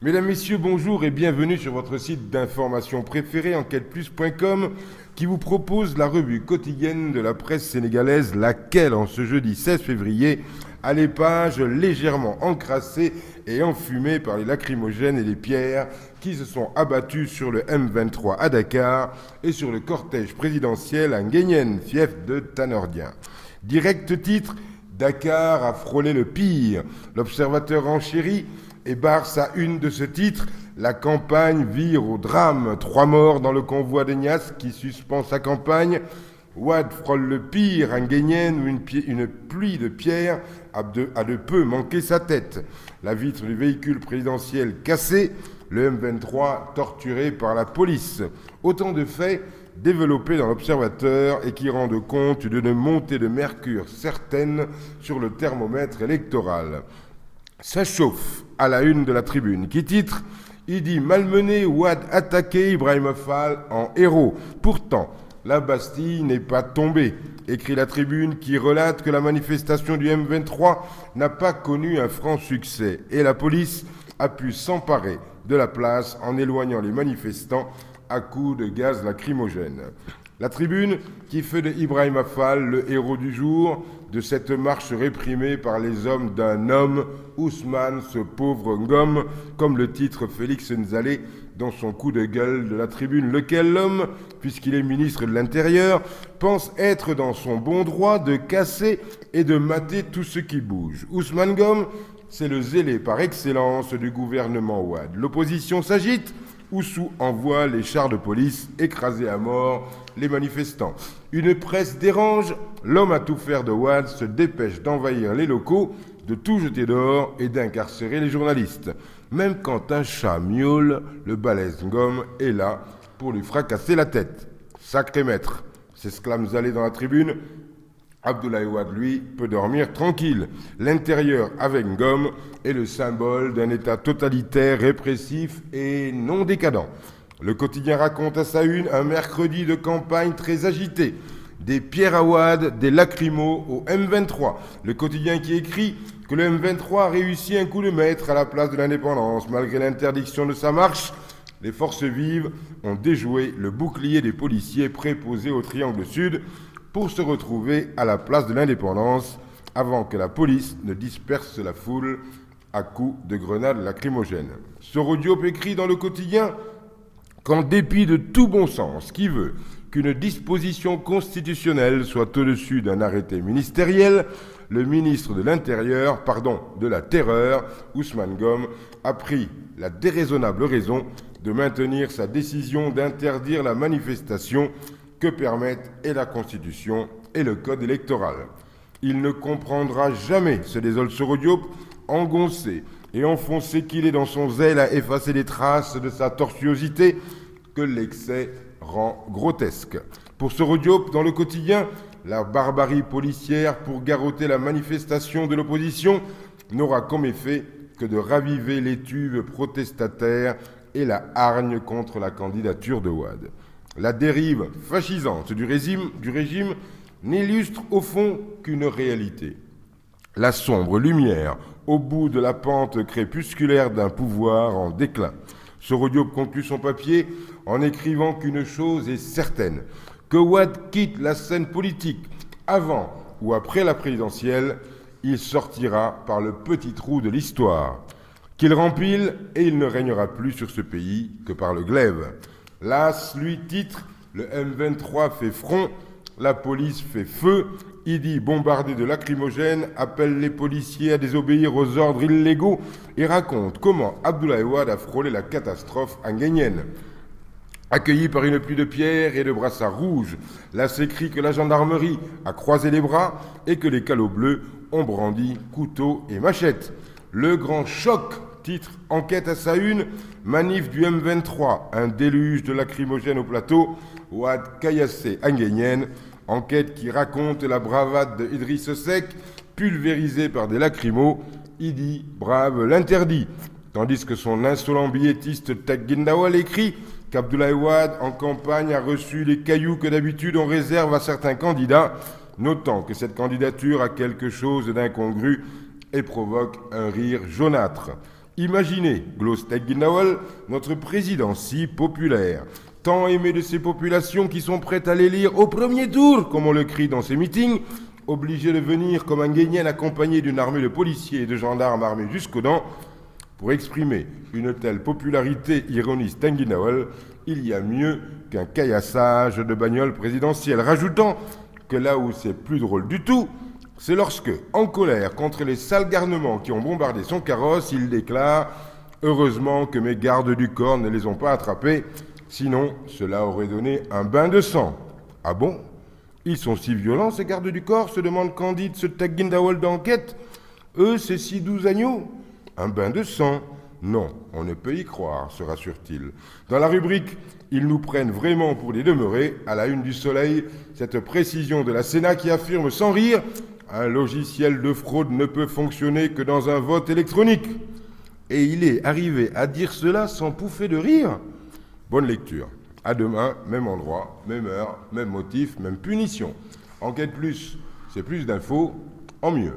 Mesdames, Messieurs, bonjour et bienvenue sur votre site d'information préféré, enquêteplus.com, qui vous propose la revue quotidienne de la presse sénégalaise, laquelle, en ce jeudi 16 février, a les pages légèrement encrassées et enfumées par les lacrymogènes et les pierres qui se sont abattus sur le M23 à Dakar et sur le cortège présidentiel à Nguyen, fief de Tanordien. Direct titre, Dakar a frôlé le pire. L'Observateur renchérit et barre sa une de ce titre. La campagne vire au drame. 3 morts dans le convoi d'Enias qui suspend sa campagne. Wade frôle le pire à Nguyen où une pluie de pierres a de peu manqué sa tête. La vitre du véhicule présidentiel cassée. Le M23 torturé par la police. Autant de faits développés dans l'Observateur et qui rendent compte d'une montée de mercure certaine sur le thermomètre électoral. Ça chauffe à la une de la Tribune qui titre « Idi malmené, Wade attaqué, Ibrahima Fall en héros ». Pourtant, la Bastille n'est pas tombée, écrit la Tribune qui relate que la manifestation du M23 n'a pas connu un franc succès et la police a pu s'emparer de la place en éloignant les manifestants à coups de gaz lacrymogène. La Tribune qui fait de Ibrahima Fall le héros du jour de cette marche réprimée par les hommes d'un homme, Ousmane, ce pauvre Ngom, comme le titre Félix Nzalé dans son coup de gueule de la Tribune, lequel l'homme, puisqu'il est ministre de l'Intérieur, pense être dans son bon droit de casser et de mater tout ce qui bouge. Ousmane Ngom, c'est le zélé par excellence du gouvernement Wade. L'opposition s'agite, Oussou envoie les chars de police écraser à mort les manifestants. Une presse dérange, l'homme à tout faire de Wade se dépêche d'envahir les locaux, de tout jeter dehors et d'incarcérer les journalistes. Même quand un chat miaule, le balèze Ngom est là pour lui fracasser la tête. Sacré maître, s'exclame Zalé dans la Tribune. Abdoulaye Wade, lui, peut dormir tranquille. L'intérieur avec Ngom est le symbole d'un État totalitaire, répressif et non décadent. Le quotidien raconte à sa une un mercredi de campagne très agité. Des pierres à Wade, des lacrymos au M23. Le quotidien qui écrit que le M23 a réussi un coup de maître à la place de l'indépendance. Malgré l'interdiction de sa marche, les forces vives ont déjoué le bouclier des policiers préposés au Triangle Sud pour se retrouver à la place de l'indépendance avant que la police ne disperse la foule à coups de grenades lacrymogènes. Soro Diop écrit dans le quotidien qu'en dépit de tout bon sens qui veut qu'une disposition constitutionnelle soit au-dessus d'un arrêté ministériel, le ministre de l'Intérieur, de la Terreur, Ousmane Ngom, a pris la déraisonnable raison de maintenir sa décision d'interdire la manifestation que permettent et la Constitution et le Code électoral. Il ne comprendra jamais, se désole Soro Diop, engoncé et enfoncé qu'il est dans son zèle à effacer les traces de sa tortuosité, que l'excès rend grotesque. Pour Soro Diop, dans le quotidien, la barbarie policière pour garrotter la manifestation de l'opposition n'aura comme effet que de raviver l'étuve protestataire et la hargne contre la candidature de Wade. La dérive fascisante du régime n'illustre au fond qu'une réalité. La sombre lumière au bout de la pente crépusculaire d'un pouvoir en déclin. Soro Diop conclut son papier en écrivant qu'une chose est certaine, que Wade quitte la scène politique avant ou après la présidentielle, il sortira par le petit trou de l'histoire. Qu'il rempile et il ne régnera plus sur ce pays que par le glaive. L'As, lui, titre « Le M23 fait front, la police fait feu, Idi, bombardé de lacrymogènes, appelle les policiers à désobéir aux ordres illégaux et raconte comment Abdoulaye Wade a frôlé la catastrophe à Nguyen. Accueilli par une pluie de pierres et de brassards rouges, là s'écrit que la gendarmerie a croisé les bras et que les calots bleus ont brandi couteaux et machettes. Le grand choc, titre enquête à sa une, manif du M23, un déluge de lacrymogènes au plateau, Wade caillassé à Nguyen, enquête qui raconte la bravade de Idriss Seck, pulvérisé par des lacrymos, Idi brave l'interdit, tandis que son insolent billetiste Tek Guindawal écrit qu'Abdoulaye Wade en campagne a reçu les cailloux que d'habitude on réserve à certains candidats, notant que cette candidature a quelque chose d'incongru et provoque un rire jaunâtre. Imaginez, Klaus Teggenauer, notre président si populaire, tant aimé de ces populations qui sont prêtes à l'élire au premier tour, comme on le crie dans ses meetings, obligé de venir comme un guignol accompagné d'une armée de policiers et de gendarmes armés jusqu'aux dents. Pour exprimer une telle popularité, ironise Teggenauer, il y a mieux qu'un caillassage de bagnole présidentielle. Rajoutant que là où c'est plus drôle du tout, c'est lorsque, en colère contre les sales garnements qui ont bombardé son carrosse, il déclare « Heureusement que mes gardes du corps ne les ont pas attrapés, sinon cela aurait donné un bain de sang. » Ah bon? Ils sont si violents, ces gardes du corps, se demande Candide, ce Teggenauer d'enquête. Eux, ces si doux agneaux? Un bain de sang? Non, on ne peut y croire, se rassure-t-il. Dans la rubrique « Ils nous prennent vraiment pour des demeurés », à la une du Soleil, cette précision de la Sénat qui affirme sans rire « Un logiciel de fraude ne peut fonctionner que dans un vote électronique ». Et il est arrivé à dire cela sans pouffer de rire. Bonne lecture. À demain, même endroit, même heure, même motif, même punition. Enquête plus, c'est plus d'infos, en mieux.